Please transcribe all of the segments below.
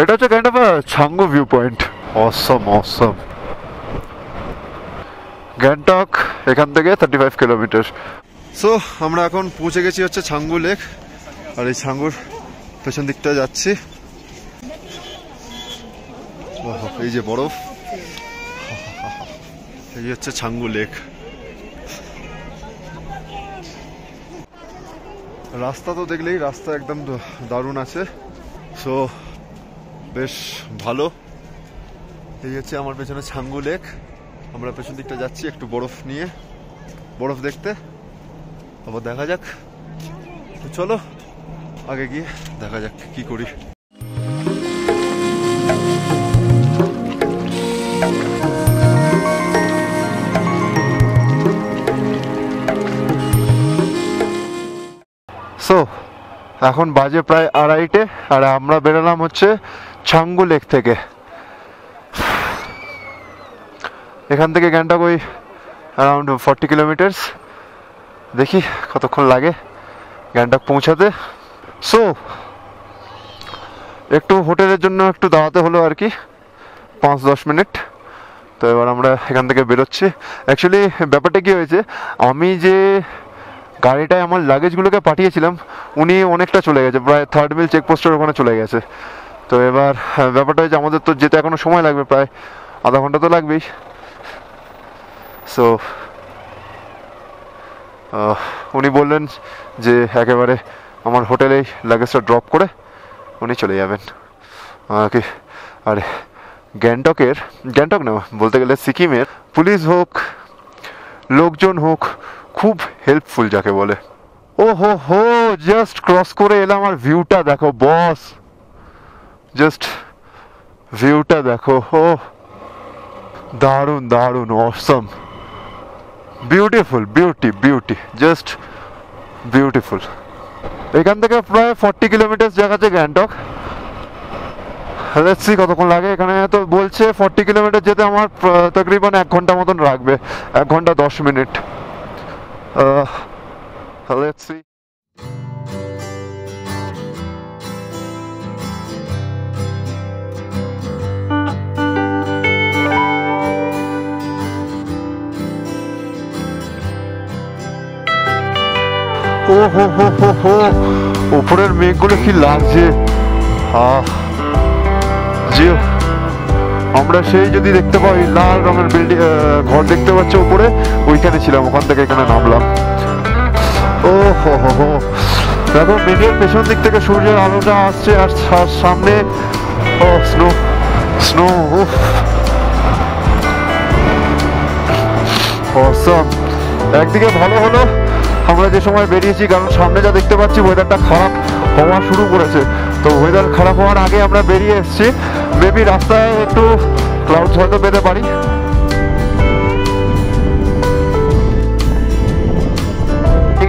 এটা হচ্ছে kind of Changu view point. Awesome awesome. Gangtok এখান থেকে 35 কিলোমিটার। সো আমরা এখন পৌঁছে গেছি হচ্ছে ছাঙ্গু লেক, আর এই ছাঙ্গুর পেছন দিকটা যাচ্ছি। এই যে বরফ, এই হচ্ছে ছাঙ্গু লেক। রাস্তা তো দেখলেই, রাস্তা একদম দারুণ আছে। সো বেশ ভালো। এই হচ্ছে আমার পেছনে ছাঙ্গু লেক। আমরা পেছন দিকটা যাচ্ছি একটু বরফ নিয়ে, বরফ দেখতে। আবার দেখা যাক, তো চলো আগে গিয়ে দেখা যাক কি করি। সো এখন বাজে প্রায় 2:30, আর আমরা বেরোলাম হচ্ছে ছাঙ্গু লেক থেকে। এখান থেকে গ্যাংটক ওই অ্যারাউন্ড 40 কিলোমিটার্স। দেখি কতক্ষণ লাগে গ্যাংটক পৌঁছাতে। সো একটু হোটেলের জন্য একটু দাঁড়াতে হলো আর কি, 5-10 মিনিট। তো এবার আমরা এখান থেকে বেরোচ্ছি। অ্যাকচুয়ালি ব্যাপারটা কী হয়েছে, আমি যে গাড়িটায় আমার লাগেজগুলোকে পাঠিয়েছিলাম উনি অনেকটা চলে গেছে, প্রায় 3rd মিল চেকপোস্টের ওখানে চলে গেছে। তো এবার ব্যাপারটা হয়েছে আমাদের তো যেতে এখনও সময় লাগবে, প্রায় আধা ঘন্টা তো লাগবেই। সো উনি বললেন যে একেবারে আমার হোটেলেই লাগেজটা ড্রপ করে উনি চলে যাবেন। কি আরে গ্যাংটক না, বলতে গেলে সিকিমের পুলিশ হোক, লোকজন হোক, খুব হেল্পফুল যাকে বলে। ও হো, জাস্ট ক্রস করে এলাম, আর ভিউটা দেখো বস, জাস্ট ভিউটা দেখো। ও দারুণ দারুণ, অসম, বিউটিফুল, বিউটি, জাস্ট বিউটিফুল। এখান থেকে প্রায় 40 কিলোমিটার জায়গাতে গ্যাংটক। লেটস সি কতক্ষণ লাগে। এখানে তো বলছে 40 কিলোমিটার যেতে আমার তকরিবান 1 ঘন্টা মতন লাগবে, 1 ঘন্টা 10 মিনিট। Let's see. ও হো, উপরের মেঘগুলো কি লাগছে। যে আমরা সেই যদি দেখতে পাই লাল রঙের বিল্ডিং, ঘর দেখতে পাচ্ছি উপরে, ওইখানে ছিলাম, ওখান থেকে এখানে নামলাম। ও হো, দেখো মেঘের পেছন দিক থেকে সূর্যের আলোটা আসছে, আর সামনে স্নো। অসম। একদিকে ভালো হলো আমরা যে সময় বেরিয়েছি, কারণ সামনে যা দেখতে পাচ্ছি ওয়েদারটা খারাপ হওয়া শুরু করেছে। তো ওয়েদার খারাপ হওয়ার আগে আমরা বেরিয়ে এসেছি। মেবি রাস্তায় একটু ক্লাউডস হয়তো পেতে পারি।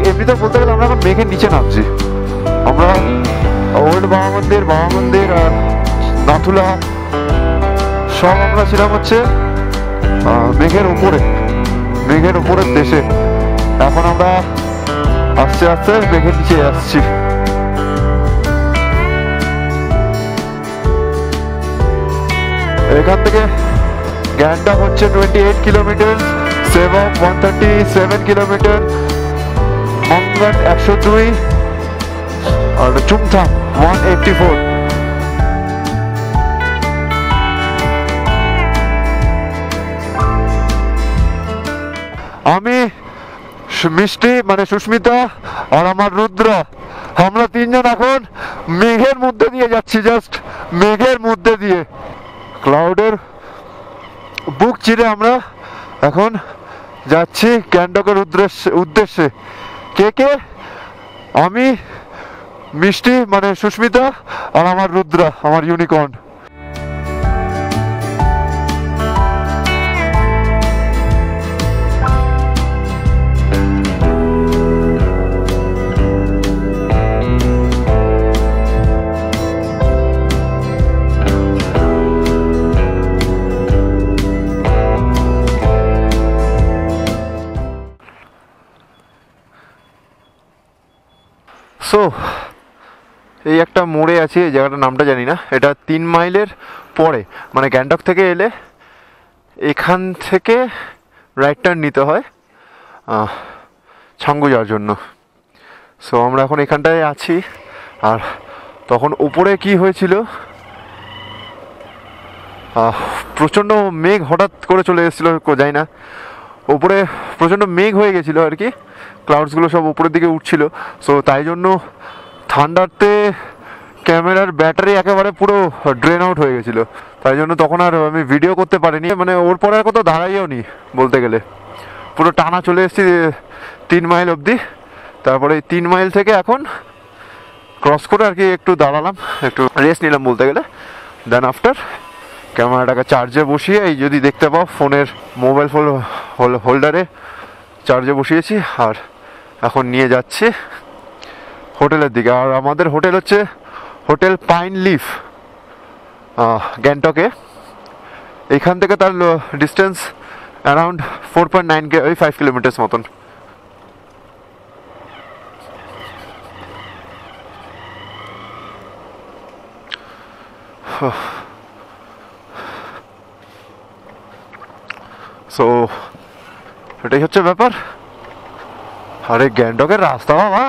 এমনিতে বলতে গেলে আমরা এখন মেঘের নিচে নামছি। আমরা ওল্ড বাবা মন্দির আর নাথুলা সব আমরা ছিলাম হচ্ছে মেঘের উপরের দেশে। এখন আমরা আস্তে আস্তে মেঘের নিচে আসছি। এখান থেকে গ্যাংটক হচ্ছে 28 কিলোমিটার, সেবক 137 কিলোমিটার, মঙ্গন 102, আর চুমথাং 184। আমি, মিষ্টি মানে সুস্মিতা আর আমার রুদ্র, আমরা 3 জন এখন মেঘের মধ্যে দিয়ে যাচ্ছি, জাস্ট মেঘের মধ্যে দিয়ে, ক্লাউডের বুক চিরে আমরা এখন যাচ্ছি গ্যাংটকের উদ্দেশ্যে। কে আমি, মিষ্টি মানে সুস্মিতা আর আমার রুদ্র, আমার ইউনিকর্ন। সো এই একটা মোড়ে আছি, এই জায়গাটার নামটা জানি না, এটা 3 মাইলের পরে, মানে গ্যাংটক থেকে এলে এখান থেকে রাইট টার্ন নিতে হয় ছাঙ্গু যাওয়ার জন্য। সো আমরা এখন এখানটায় আছি। আর তখন উপরে কি হয়েছিল, প্রচণ্ড মেঘ হঠাৎ করে চলে এসেছিলো, যাই না, উপরে প্রচণ্ড মেঘ হয়ে গেছিলো আর কি, ক্লাউডসগুলো সব উপরের দিকে উঠছিল। সো তাই জন্য ঠান্ডাতে ক্যামেরার ব্যাটারি একেবারে পুরো ড্রেন আউট হয়ে গেছিলো, তাই জন্য তখন আর আমি ভিডিও করতে পারিনি। মানে ওর পরে আর কোথাও দাঁড়াইও নি বলতে গেলে, পুরো টানা চলে এসেছি 3 মাইল অবধি। তারপরে 3 মাইল থেকে এখন ক্রস করে আর কি একটু দাঁড়ালাম, একটু রেস্ট নিলাম বলতে গেলে। দেন আফটার ক্যামেরাটাকে চার্জে বসিয়ে, এই যদি দেখতে পাও ফোনের মোবাইল ফোন হোল্ডারে চার্জে বসিয়েছি, আর এখন নিয়ে যাচ্ছি হোটেলের দিকে। আর আমাদের হোটেল হচ্ছে হোটেল পাইন লিফ গ্যাংটকে। এইখান থেকে তার ডিস্টেন্স অ্যারাউন্ড 4.5 কিলোমিটার্স মতন। সো এটাই হচ্ছে ব্যাপার। আরে গ্যাংটকের রাস্তা বাবা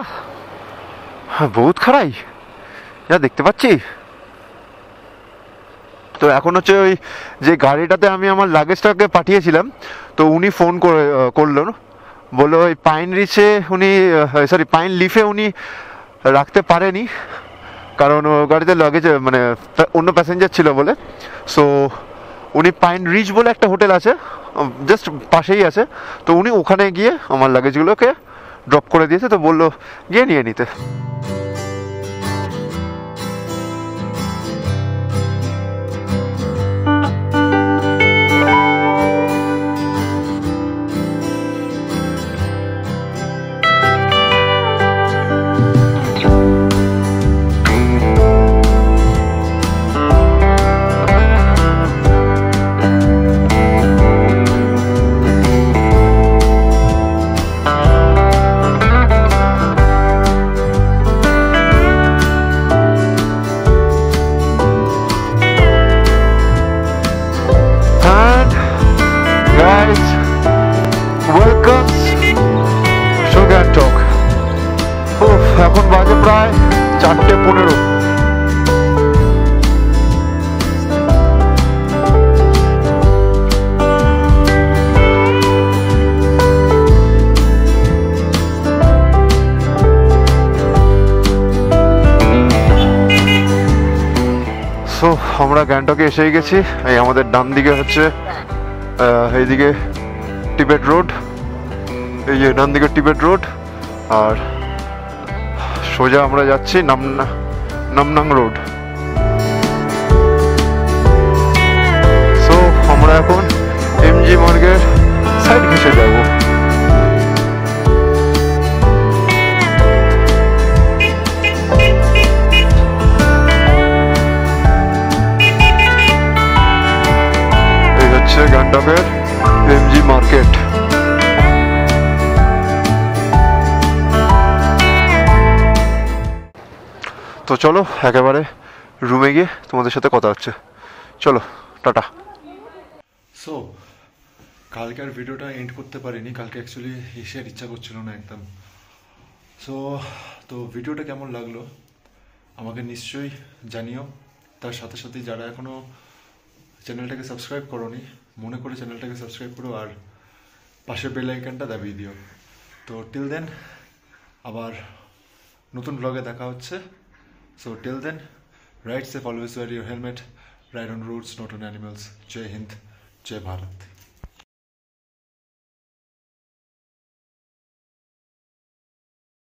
বহুত খারাই, যা দেখতে পাচ্ছি। তো এখন হচ্ছে ওই যে গাড়িটাতে আমি আমার লাগেজটাকে পাঠিয়েছিলাম, তো উনি ফোন করলো, বললো ওই পাইন রিচে উনি, সরি পাইন লিফে উনি রাখতে পারেনি, কারণ ও গাড়িতে লাগেজ মানে অন্য প্যাসেঞ্জার ছিল বলে। সো উনি পাইন রিচ বলে একটা হোটেল আছে জাস্ট পাশেই আছে, তো উনি ওখানে গিয়ে আমার লাগেজগুলোকে ড্রপ করে দিয়েছে, তো বললো গিয়ে নিয়ে নিতে। এখন বাজে প্রায় 4:15। সো আমরা গ্যাংটকে এসেই গেছি। এই আমাদের ডান দিকে হচ্ছে এইদিকে টিবেট রোড, এই যে ডান দিকে টিবেট রোড, আর সোজা আমরা যাচ্ছি নামনাং রোড। সো আমরা এখন এমজি মার্গের সাইড ঘেঁষে যাব। এই হচ্ছে গ্যাংটকের এমজি মার্কেট। তো চলো একেবারে রুমে গিয়ে তোমাদের সাথে কথা হচ্ছে, চলো টাটা। সো কালকে আর ভিডিওটা এন্ড করতে পারিনি, কালকে অ্যাকচুয়ালি এসে আর ইচ্ছা করছিল না একদম। তো ভিডিওটা কেমন লাগলো আমাকে নিশ্চয়ই জানিও। তার সাথে সাথে যারা এখনও চ্যানেলটাকে সাবস্ক্রাইব করোনি, মনে করে চ্যানেলটাকে সাবস্ক্রাইব করো আর পাশের বেল আইকনটা দাবিয়ে দিও। তো টিল দেন আবার নতুন ব্লগে দেখা হচ্ছে। So till then, ride safe, always wear your helmet, ride on roads, not on animals. Jai Hind, Jai Bharat.